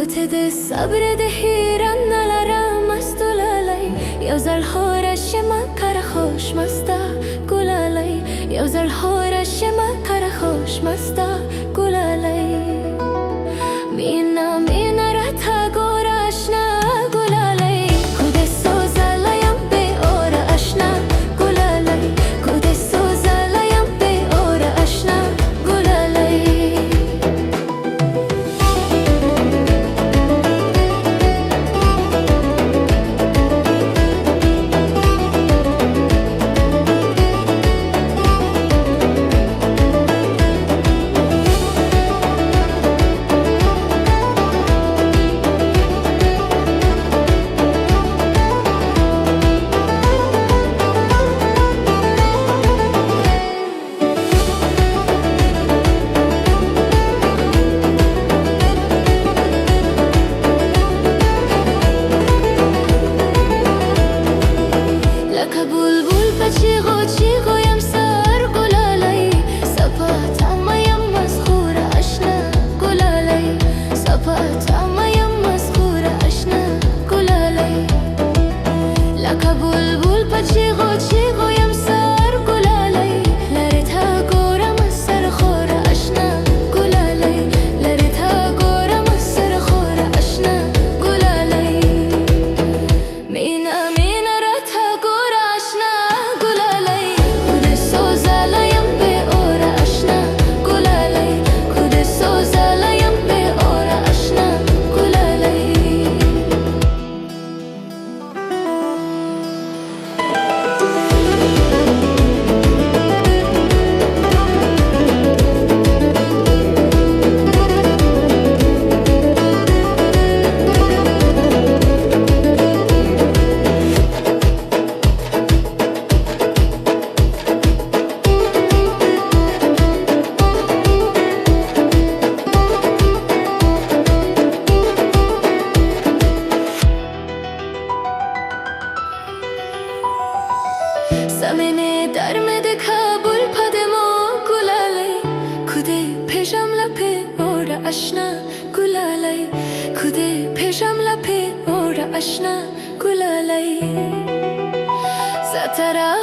ده صبر ده هیران نلارم از دلالی یا زل هورش ما کار خوش مستا گلالی یا زل هورش ما کار خوش مستا گلالی مینا رتا گورش نه گلالی کود سوزالایم به اور اشنا گلالی کود سوزالایم به اور اشنا گلالی چیغویم سر گلالی سپات امایم مسخور اشنا گلالی سپات امایم مسخور اشنا گلالی لکه بلبل چیغویم سر گلالی لرتا گورم سر خور اشنا گلالی لرتا گورم سر خور اشنا گلالی مینا رتا گور اشنا زمینه در مده کابل پدما گلالی کده پیشم لپه اور اشنا گلالی کده پیشم لپه اور اشنا گلالی زترا